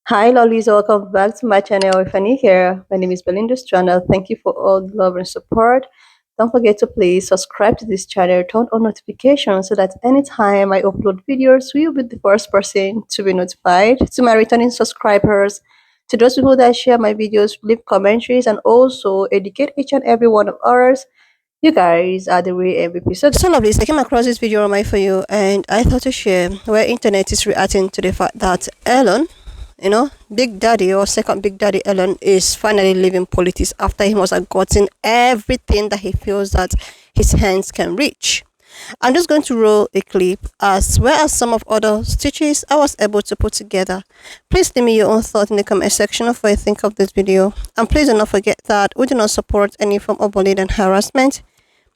Hi, lollies. Welcome back to my channel. If you're new here, my name is Belinda's channel. Thank you for all the love and support. Don't forget to please subscribe to this channel, turn on notifications so that anytime I upload videos, you'll be the first person to be notified. To my returning subscribers, to those people that share my videos, leave commentaries, and also educate each and every one of ours. You guys are the real MVP. So lovely. I came across this video on my For You, and I thought to share where internet is reacting to the fact that Elon, Big Daddy or second Big Daddy Elon is finally leaving politics after he must have gotten everything that he feels that his hands can reach. I'm just going to roll a clip as well as some of other stitches I was able to put together. Please leave me your own thoughts in the comment section of what you think of this video. And please do not forget that we do not support any form of bullying and harassment.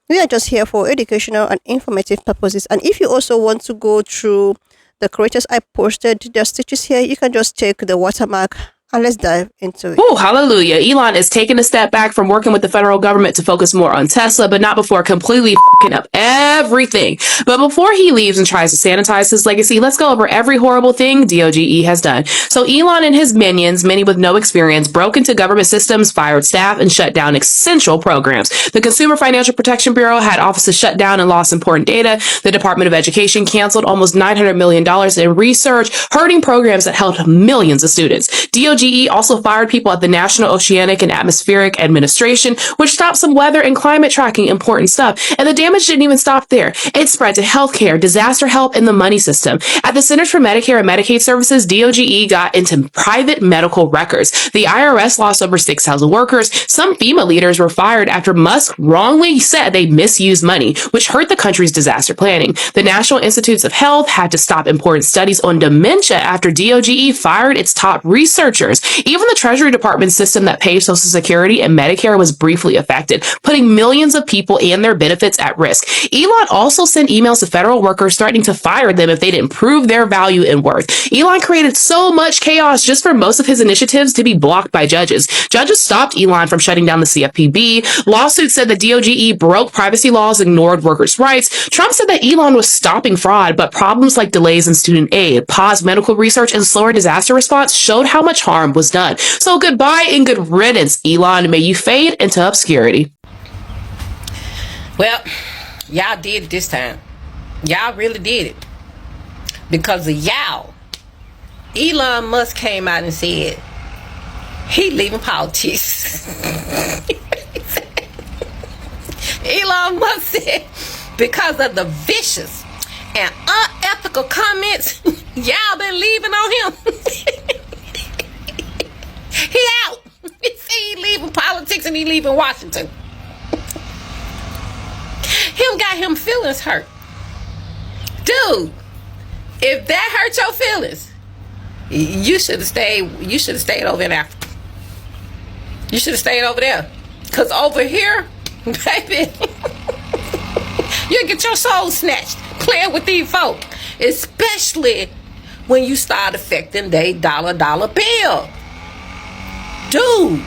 We are just here for educational and informative purposes. And if you also want to go through the creators I posted, their stitches here, you can just check the watermark and let's dive into it. Oh, hallelujah. Elon is taking a step back from working with the federal government to focus more on Tesla, but not before completely fucking up everything. But before he leaves and tries to sanitize his legacy, let's go over every horrible thing DOGE has done. So Elon and his minions, many with no experience, broke into government systems, fired staff, and shut down essential programs. The Consumer Financial Protection Bureau had offices shut down and lost important data. The Department of Education canceled almost $900 million in research, hurting programs that helped millions of students. DOGE also fired people at the National Oceanic and Atmospheric Administration, which stopped some weather and climate tracking important stuff. And the damage didn't even stop there. It spread to healthcare, disaster help, and the money system. At the Centers for Medicare and Medicaid Services, DOGE got into private medical records. The IRS lost over 6,000 workers. Some FEMA leaders were fired after Musk wrongly said they misused money, which hurt the country's disaster planning. The National Institutes of Health had to stop important studies on dementia after DOGE fired its top researchers. Even the Treasury Department system that pays Social Security and Medicare was briefly affected, putting millions of people and their benefits at risk. Elon also sent emails to federal workers threatening to fire them if they didn't prove their value and worth. Elon created so much chaos just for most of his initiatives to be blocked by judges. Judges stopped Elon from shutting down the CFPB. Lawsuits said the DOGE broke privacy laws, ignored workers' rights. Trump said that Elon was stopping fraud, but problems like delays in student aid, paused medical research, and slower disaster response showed how much harm was done. So goodbye and good riddance, Elon. May you fade into obscurity. Well, y'all did it this time. Y'all really did it. Because of y'all, Elon Musk came out and said he leaving politics. Elon Musk said because of the vicious and unethical comments y'all been leaving on him. He out. He said he leaving politics and he leaving Washington. Him got him feelings hurt. Dude, if that hurt your feelings, you should have stayed over in Africa. You should have stayed over there. Cause over here, baby, you get your soul snatched playing with these folk. Especially when you start affecting their dollar bill. Dude,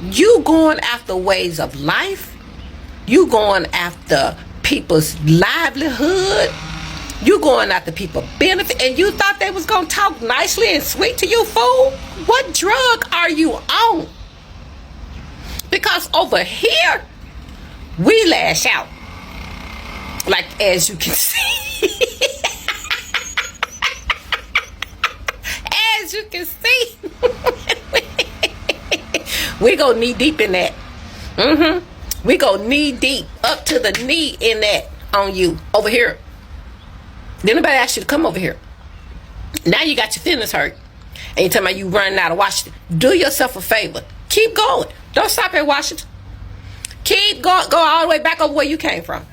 you going after ways of life. You going after people's livelihood. You going after people's benefit. And you thought they was going to talk nicely and sweet to you, fool? What drug are you on? Because over here, we lash out. Like, as you can see. As you can see. We go knee deep in that. We go knee deep, up to the knee in that on you over here. Did anybody ask you to come over here? Now you got your feelings hurt. And you talking about you running out of Washington. Do yourself a favor. Keep going. Don't stop at Washington. Keep going. Go all the way back over where you came from.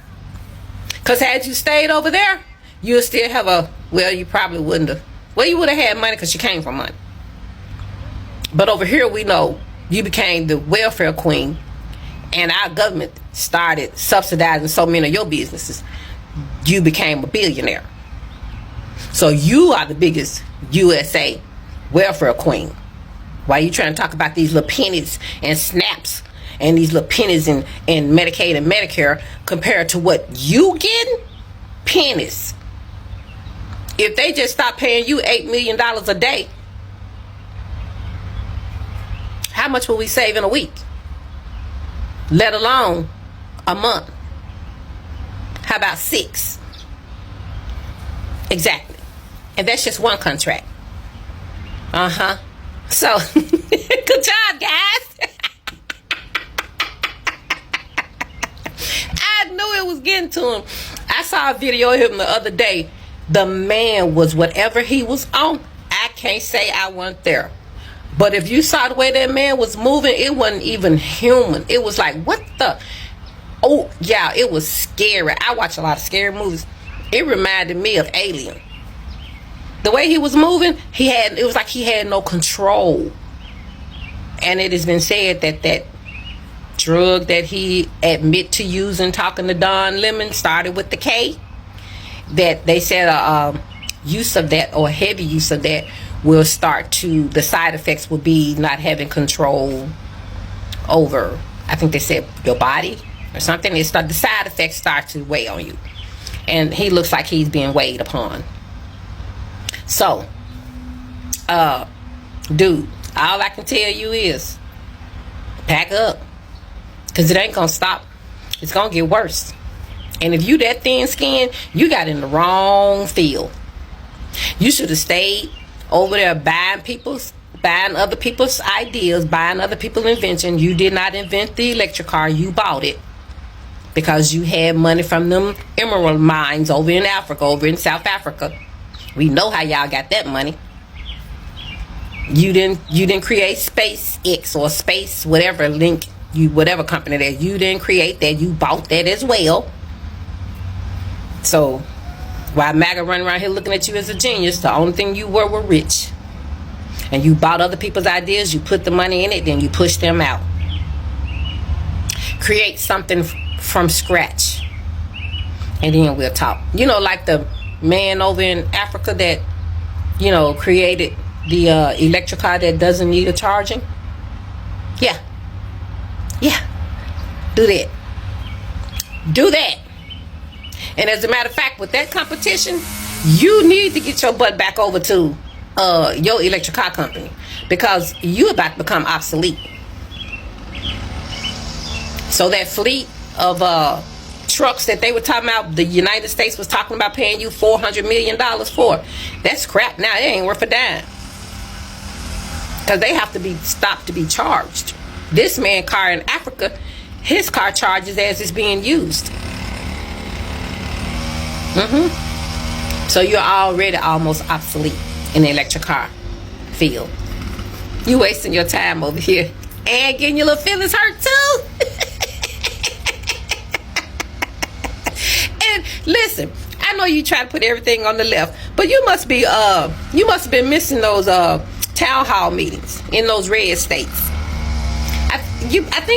Because had you stayed over there, you'll still have well, you probably wouldn't have. Well, you would have had money because you came from money. But over here, we know you became the welfare queen. And our government started subsidizing so many of your businesses. You became a billionaire. So you are the biggest USA welfare queen. Why are you trying to talk about these little pennies and snaps and these little pennies in Medicaid and Medicare compared to what you getting? Pennies. If they just stop paying you $8 million a day, How much will we save in a week? Let alone a month. How about 6? Exactly. And that's just one contract. So, good job, guys. I knew it was getting to him. I saw a video of him the other day. The man was, whatever he was on, I can't say I wasn't there. But if you saw the way that man was moving, it wasn't even human. It was like, what the? Oh, yeah, it was scary. I watch a lot of scary movies. It reminded me of Alien. The way he was moving, it was like he had no control. And it has been said that that drug that he admit to using, talking to Don Lemon, started with the K. That they said use of that, or heavy use of that, will start to, the side effects will be not having control over, I think they said, your body or something. The side effects start to weigh on you. And he looks like he's being weighed upon. So, dude, all I can tell you is pack up, because it ain't gonna stop. It's gonna get worse. And if you that thin skin, you got in the wrong field. You should have stayed over there buying other people's ideas, buying other people's invention. You did not invent the electric car. You bought it because you had money from them emerald mines over in Africa, over in South Africa. We know how y'all got that money. You didn't create SpaceX or Space whatever link, whatever company that, you didn't create that. You bought that as well. So while MAGA running around here looking at you as a genius, the only thing you were rich. And you bought other people's ideas, you put the money in it, then you push them out. Create something from scratch, and then we'll talk. You know, like the man over in Africa that, you know, created the electric car that doesn't need a charging. Yeah. Do that. And as a matter of fact, with that competition, you need to get your butt back over to your electric car company, because you about to become obsolete. So that fleet of trucks that they were talking about, the United States was talking about paying you $400 million for, that's crap now. It ain't worth a dime, because they have to be stopped to be charged. This man car in Africa, his car charges as it's being used. So you're already almost obsolete in the electric car field. You wasting your time over here and getting your little feelings hurt too. And listen, I know you try to put everything on the left, but you must have been missing those town hall meetings in those red states. I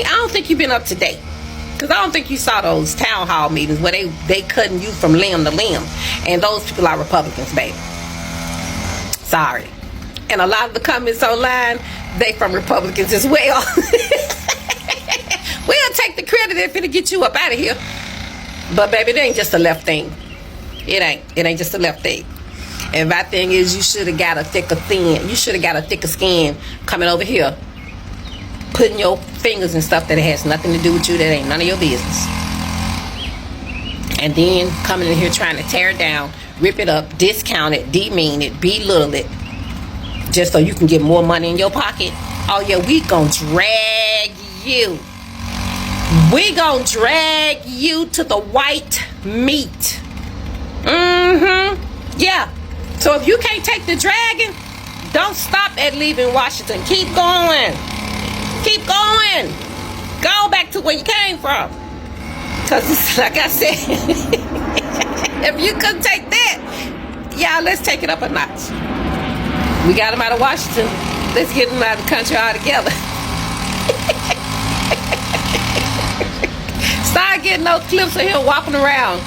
don't think you've been up to date, because I don't think you saw those town hall meetings where they cutting you from limb to limb. And those people are Republicans, baby. Sorry. And a lot of the comments online, they from Republicans as well. We'll take the credit if it'll get you up out of here. But baby, it ain't just a left thing. It ain't just a left thing. And my thing is, you should have got a thicker skin coming over here, putting your fingers in stuff that has nothing to do with you, that ain't none of your business. And then coming in here trying to tear it down, rip it up, discount it, demean it, belittle it, just so you can get more money in your pocket. Oh yeah, we gonna drag you. We gonna drag you to the white meat. Yeah. So if you can't take the dragging, don't stop at leaving Washington. Keep going. Keep going. Go back to where you came from. Because, like I said, if you couldn't take that, yeah, let's take it up a notch. We got them out of Washington. Let's get them out of the country altogether. Start getting those clips of him walking around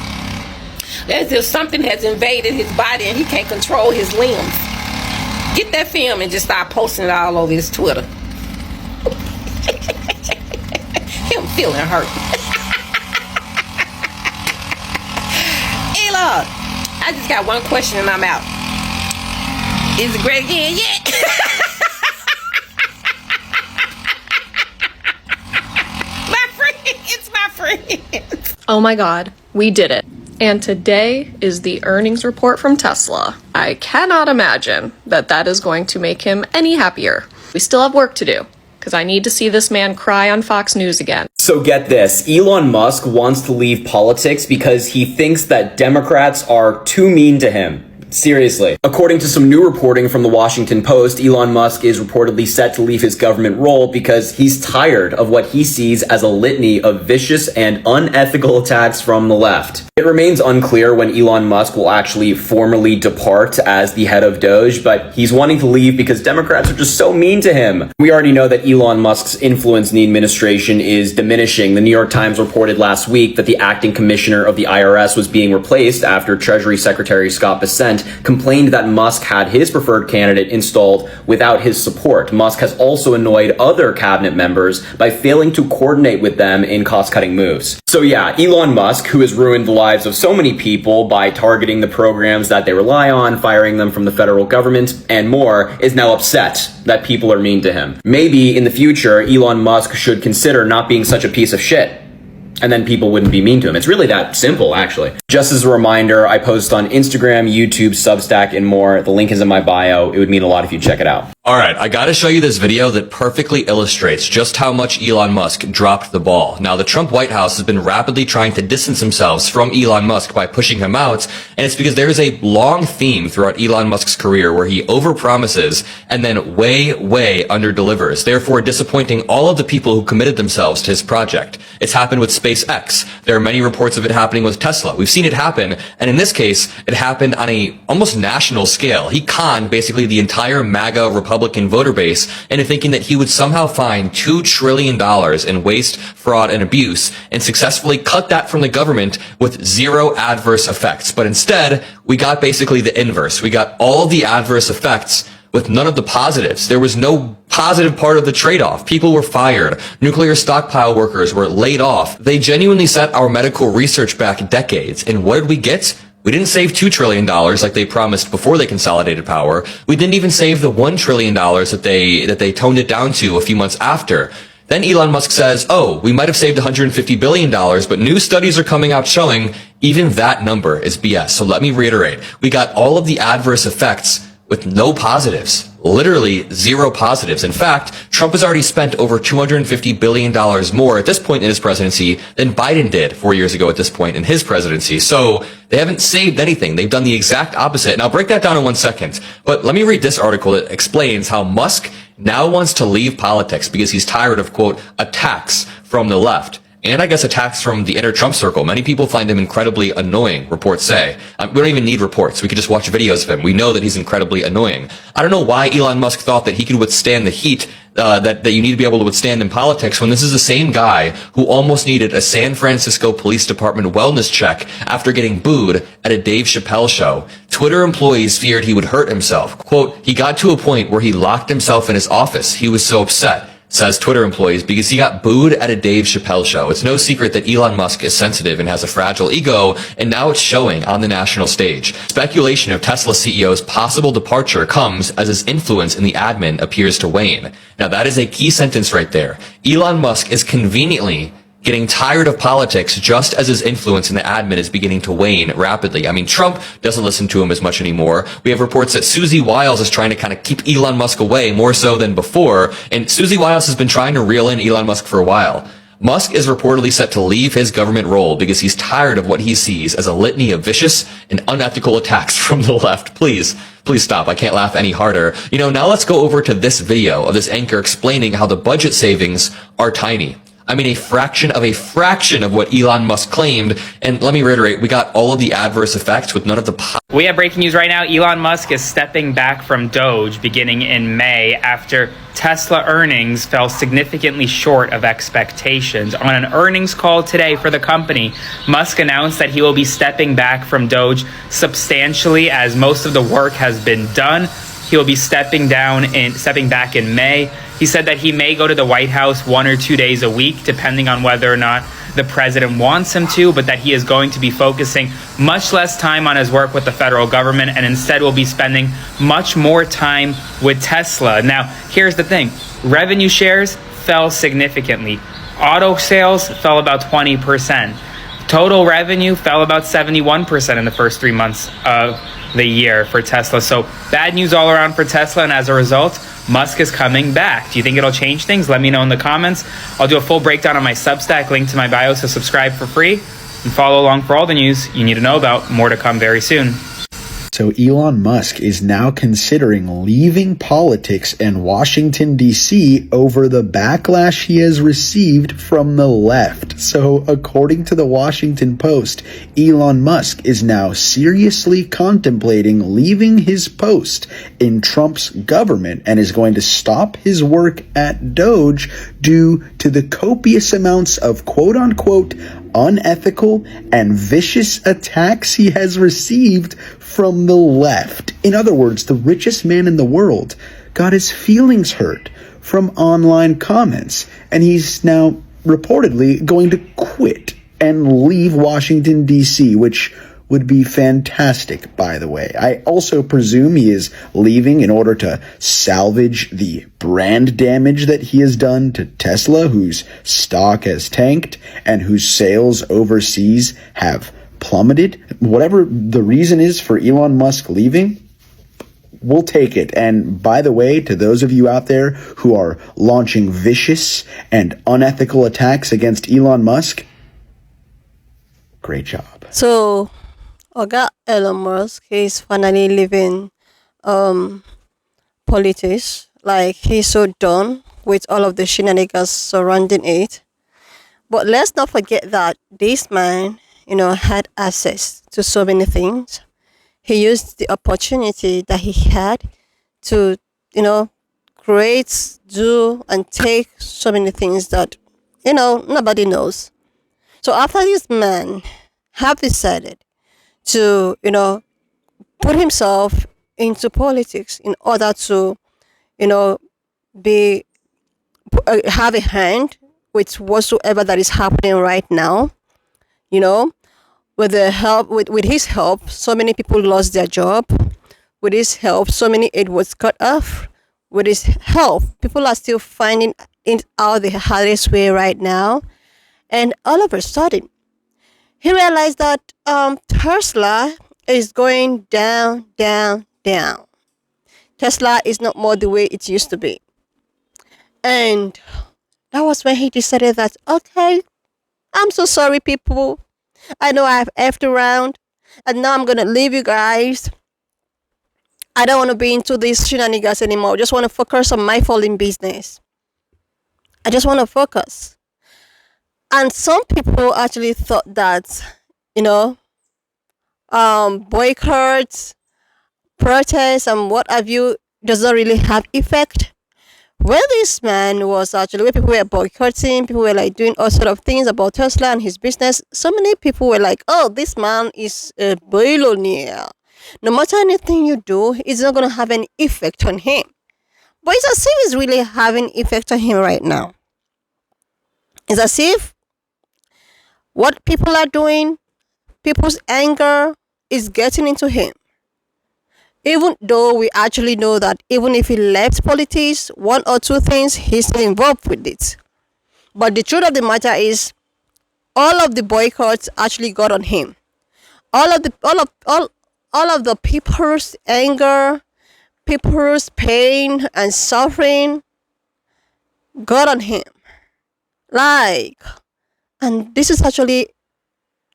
as if something has invaded his body and he can't control his limbs. Get that film and just start posting it all over his Twitter. Him feeling hurt. Elon, I just got one question and I'm out. Is it great again yet? Oh my God, we did it. And today is the earnings report from Tesla. I cannot imagine that that is going to make him any happier. We still have work to do, because I need to see this man cry on Fox News again. So get this, Elon Musk wants to leave politics because he thinks that Democrats are too mean to him. Seriously. According to some new reporting from the Washington Post, Elon Musk is reportedly set to leave his government role because he's tired of what he sees as a litany of vicious and unethical attacks from the left. It remains unclear when Elon Musk will actually formally depart as the head of DOGE, but he's wanting to leave because Democrats are just so mean to him. We already know that Elon Musk's influence in the administration is diminishing. The New York Times reported last week that the acting commissioner of the IRS was being replaced after Treasury Secretary Scott Bessent complained that Musk had his preferred candidate installed without his support. Musk has also annoyed other cabinet members by failing to coordinate with them in cost-cutting moves. So yeah, Elon Musk, who has ruined the lives of so many people by targeting the programs that they rely on, firing them from the federal government, and more, is now upset that people are mean to him. Maybe in the future, Elon Musk should consider not being such a piece of shit, and then people wouldn't be mean to him. It's really that simple, actually. Just as a reminder, I post on Instagram, YouTube, Substack, and more. The link is in my bio. It would mean a lot if you check it out. All right, I gotta show you this video that perfectly illustrates just how much Elon Musk dropped the ball. Now, the Trump White House has been rapidly trying to distance themselves from Elon Musk by pushing him out, and it's because there is a long theme throughout Elon Musk's career where he overpromises and then way underdelivers, therefore disappointing all of the people who committed themselves to his project. It's happened with SpaceX. There are many reports of it happening with Tesla. We've seen it happen, and in this case, it happened on a almost national scale. He conned basically the entire MAGA Republican voter base into thinking that he would somehow find $2 trillion in waste, fraud, and abuse and successfully cut that from the government with zero adverse effects. But instead, we got basically the inverse. We got all the adverse effects with none of the positives. There was no positive part of the trade-off. People were fired. Nuclear stockpile workers were laid off. They genuinely set our medical research back decades. And what did we get? We didn't save $2 trillion like they promised before they consolidated power. We didn't even save the $1 trillion that they toned it down to a few months after. Then Elon Musk says, oh, we might have saved $150 billion, but new studies are coming out showing even that number is BS. So let me reiterate. We got all of the adverse effects with no positives. Literally zero positives. In fact, Trump has already spent over $250 billion more at this point in his presidency than Biden did 4 years ago at this point in his presidency. So they haven't saved anything. They've done the exact opposite. And I'll break that down in 1 second. But let me read this article that explains how Musk now wants to leave politics because he's tired of, quote, attacks from the left. And I guess attacks from the inner Trump circle. Many people find him incredibly annoying, reports say. We don't even need reports. We could just watch videos of him. We know that he's incredibly annoying. I don't know why Elon Musk thought that he could withstand the heat that you need to be able to withstand in politics when this is the same guy who almost needed a San Francisco Police Department wellness check after getting booed at a Dave Chappelle show. Twitter employees feared he would hurt himself. Quote, he got to a point where he locked himself in his office. He was so upset, says Twitter employees, because he got booed at a Dave Chappelle show. It's no secret that Elon Musk is sensitive and has a fragile ego, and now it's showing on the national stage. Speculation of Tesla CEO's possible departure comes as his influence in the admin appears to wane. Now that is a key sentence right there. Elon Musk is conveniently getting tired of politics just as his influence in the admin is beginning to wane rapidly. I mean, Trump doesn't listen to him as much anymore. We have reports that Susie Wiles is trying to kind of keep Elon Musk away more so than before, and Susie Wiles has been trying to reel in Elon Musk for a while. Musk is reportedly set to leave his government role because he's tired of what he sees as a litany of vicious and unethical attacks from the left. Please stop. I can't laugh any harder. You know, now let's go over to this video of this anchor explaining how the budget savings are tiny. I mean, a fraction of what Elon Musk claimed. And let me reiterate, we got all of the adverse effects with none of the... We have breaking news right now. Elon Musk is stepping back from DOGE beginning in May after Tesla earnings fell significantly short of expectations. On an earnings call today for the company, Musk announced that he will be stepping back from DOGE substantially as most of the work has been done. He will be stepping back in May. He said that he may go to the White House 1 or 2 days a week, depending on whether or not the president wants him to, but that he is going to be focusing much less time on his work with the federal government and instead will be spending much more time with Tesla. Now, here's the thing. Revenue shares fell significantly. Auto sales fell about 20%. Total revenue fell about 71% in the first 3 months of the year for Tesla. So bad news all around for Tesla. And as a result, Musk is coming back. Do you think it'll change things? Let me know in the comments. I'll do a full breakdown on my Substack, link to my bio, so subscribe for free and follow along for all the news you need to know about. More to come very soon. So Elon Musk is now considering leaving politics and Washington, D.C. over the backlash he has received from the left. So according to the Washington Post, Elon Musk is now seriously contemplating leaving his post in Trump's government and is going to stop his work at DOGE due to the copious amounts of quote-unquote unethical and vicious attacks he has received from the left. In other words, the richest man in the world got his feelings hurt from online comments, and he's now reportedly going to quit and leave Washington, D.C., which would be fantastic, by the way. I also presume he is leaving in order to salvage the brand damage that he has done to Tesla, whose stock has tanked and whose sales overseas have plummeted. Whatever the reason is for Elon Musk leaving, we'll take it. And by the way, to those of you out there who are launching vicious and unethical attacks against Elon Musk, great job. So, Oga Elon Musk, he's finally leaving politics. Like, he's so done with all of the shenanigans surrounding it. But let's not forget that this man, had access to so many things. He used the opportunity that he had to, create, do, and take so many things that, nobody knows. So after this man have decided to, put himself into politics in order to, be have a hand with whatsoever that is happening right now. With the help, with his help, so many people lost their job. With his help, so many aid was cut off. With his help, people are still finding it out the hardest way right now. And all of a sudden, he realized that Tesla is going down, down, down. Tesla is not more the way it used to be. And that was when he decided that, okay, I'm so sorry, people. I know I've effed around, and now I'm going to leave you guys. I don't want to be into these shenanigans anymore. I just want to focus on my falling business. I just want to focus. And some people actually thought that, boycotts, protests, and what have you does not really have effect. When this man was actually, when people were boycotting, people were like doing all sort of things about Tesla and his business, so many people were like, oh, this man is a billionaire. No matter anything you do, it's not going to have any effect on him. But it's as if it's really having effect on him right now. It's as if what people are doing, people's anger is getting into him. Even though we actually know that even if he left politics, one or two things, he's still involved with it. But the truth of the matter is, all of the boycotts actually got on him. All of the people's anger, people's pain and suffering got on him. And this is actually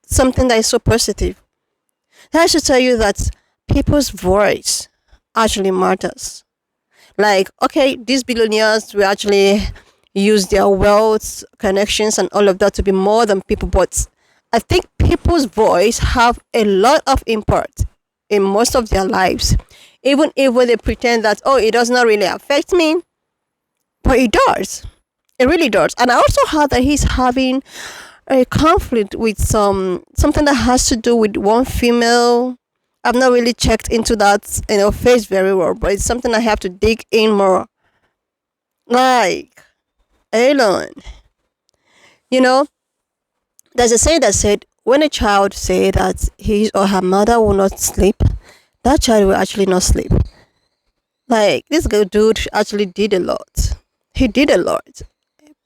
something that is so positive. I should tell you that people's voice actually matters. Okay, these billionaires will actually use their wealth, connections, and all of that to be more than people, but I think people's voice have a lot of impact in most of their lives, even if when they pretend that, oh, it does not really affect me, but it does. It really does. And I also heard that he's having a conflict with something that has to do with one female. I've not really checked into that, face very well, but it's something I have to dig in more. Elon, there's a saying that said, when a child say that his or her mother will not sleep, that child will actually not sleep. This good dude actually did a lot. He did a lot.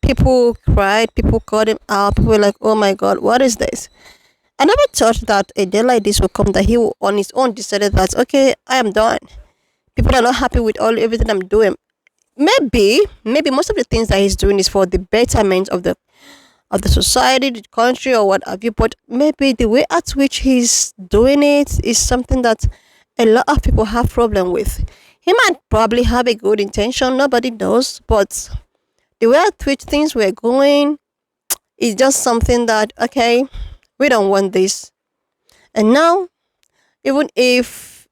People cried, people called him out, people were like, oh my god, what is this? I never thought that a day like this would come, that he will on his own decided that, okay, I am done. People are not happy with everything I'm doing. Maybe most of the things that he's doing is for the betterment of the society, the country, or what have you. But maybe the way at which he's doing it is something that a lot of people have problem with. He might probably have a good intention, nobody knows, but the way at which things were going is just something that, okay, we don't want this. And now, even if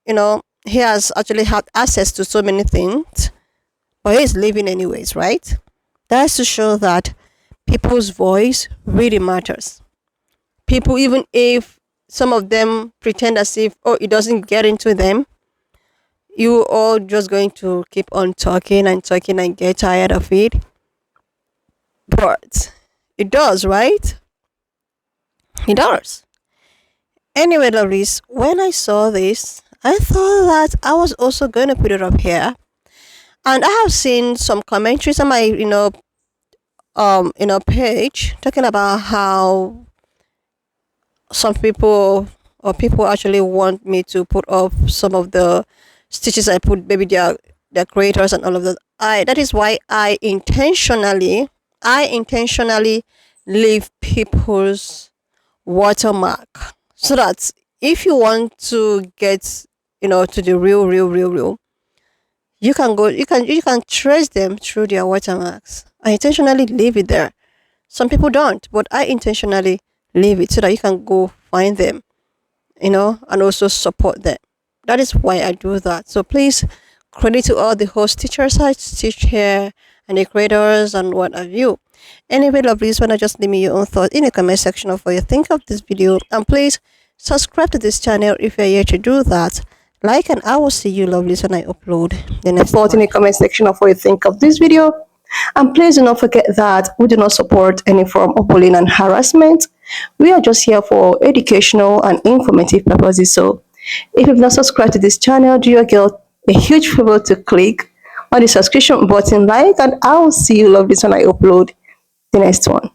he has actually had access to so many things, but he's leaving anyways, right? That's to show that people's voice really matters. People, even if some of them pretend as if, oh, it doesn't get into them, you all just going to keep on talking and talking and get tired of it. But it does, right? It does. Anyway, lovelies, when I saw this, I thought that I was also going to put it up here. And I have seen some commentaries on my, page talking about how some people or people actually want me to put up some of the stitches I put, maybe their creators and all of that. That is why I intentionally leave people's watermark, so that if you want to get to the real, you can trace them through their watermarks. I intentionally leave it there. Some people don't, but I intentionally leave it so that you can go find them, and also support them. That is why I do that. So please, credit to all the host teachers I teach here and the creators and what have you. Anyway, lovelies, wanna just leave me your own thoughts in the comment section of what you think of this video, and please subscribe to this channel if you're here to do that. Like, and I will see you, lovelies, when I upload the next thought in the comment section of what you think of this video. And please do not forget that we do not support any form of bullying and harassment. We are just here for educational and informative purposes. So if you've not subscribed to this channel, do your girl a huge favor to click on the subscription button, like, and I will see you, lovelies, when I upload the next one.